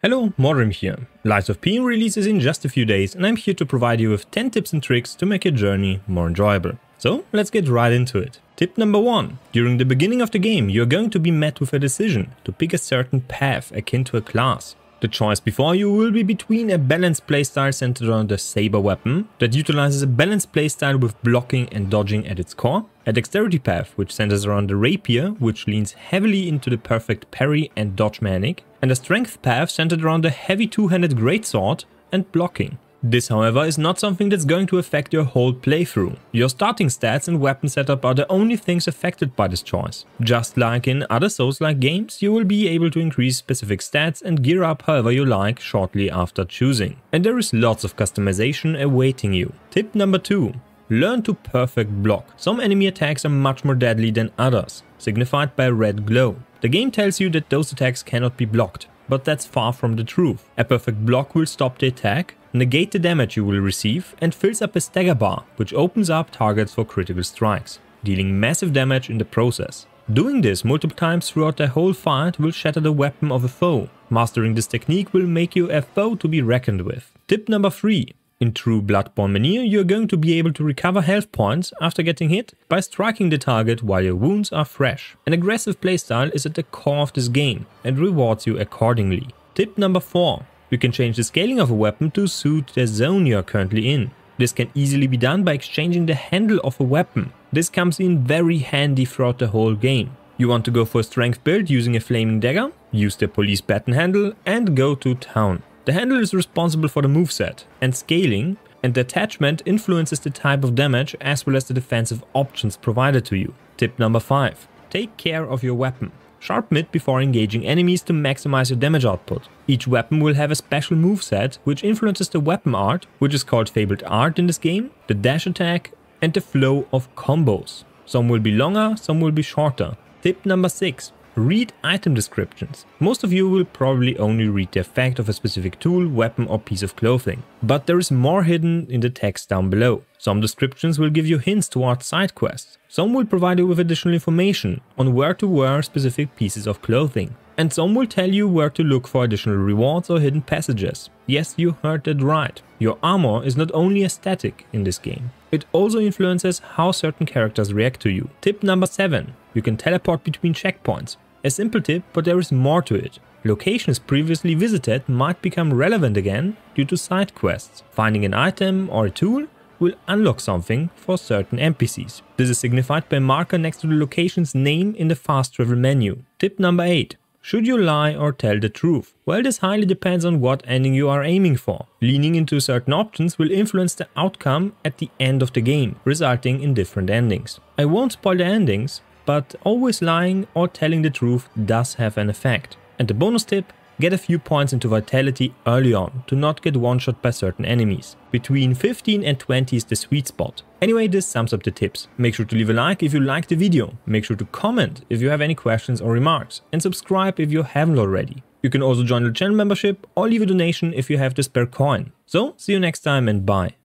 Hello, Modrim here. Lives of P releases in just a few days and I'm here to provide you with 10 tips and tricks to make your journey more enjoyable. So let's get right into it. Tip number 1. During the beginning of the game you're going to be met with a decision to pick a certain path akin to a class. The choice before you will be between a balanced playstyle centered around a saber weapon that utilizes a balanced playstyle with blocking and dodging at its core, a dexterity path which centers around the rapier which leans heavily into the perfect parry and dodge mechanic, and a strength path centered around a heavy two-handed greatsword and blocking. This, however, is not something that's going to affect your whole playthrough. Your starting stats and weapon setup are the only things affected by this choice. Just like in other Souls-like games, you will be able to increase specific stats and gear up however you like shortly after choosing. And there is lots of customization awaiting you. Tip number 2. Learn to perfect block. Some enemy attacks are much more deadly than others, signified by a red glow. The game tells you that those attacks cannot be blocked, but that's far from the truth. A perfect block will stop the attack, negate the damage you will receive, and fills up a stagger bar, which opens up targets for critical strikes, dealing massive damage in the process. Doing this multiple times throughout the whole fight will shatter the weapon of a foe. Mastering this technique will make you a foe to be reckoned with. Tip number 3. In true Bloodborne manner, you're going to be able to recover health points after getting hit by striking the target while your wounds are fresh. An aggressive playstyle is at the core of this game and rewards you accordingly. Tip number 4. You can change the scaling of a weapon to suit the zone you are currently in. This can easily be done by exchanging the handle of a weapon. This comes in very handy throughout the whole game. You want to go for a strength build using a flaming dagger? Use the police baton handle and go to town. The handle is responsible for the moveset and scaling, and the attachment influences the type of damage as well as the defensive options provided to you. Tip number 5. Take care of your weapon. Sharpen it before engaging enemies to maximize your damage output. Each weapon will have a special moveset which influences the weapon art, which is called fabled art in this game, the dash attack, and the flow of combos. Some will be longer, some will be shorter. Tip number 6. Read item descriptions. Most of you will probably only read the effect of a specific tool, weapon or piece of clothing. But there is more hidden in the text down below. Some descriptions will give you hints towards side quests. Some will provide you with additional information on where to wear specific pieces of clothing. And some will tell you where to look for additional rewards or hidden passages. Yes, you heard that right. Your armor is not only a static in this game. It also influences how certain characters react to you. Tip number 7. You can teleport between checkpoints. A simple tip, but there is more to it. Locations previously visited might become relevant again due to side quests. Finding an item or a tool will unlock something for certain NPCs. This is signified by a marker next to the location's name in the fast travel menu. Tip number 8. Should you lie or tell the truth? Well, this highly depends on what ending you are aiming for. Leaning into certain options will influence the outcome at the end of the game, resulting in different endings. I won't spoil the endings, but always lying or telling the truth does have an effect. And the bonus tip, get a few points into vitality early on to not get one-shot by certain enemies. Between 15 and 20 is the sweet spot. Anyway, this sums up the tips. Make sure to leave a like if you liked the video, make sure to comment if you have any questions or remarks, and subscribe if you haven't already. You can also join the channel membership or leave a donation if you have the spare coin. So, see you next time and bye.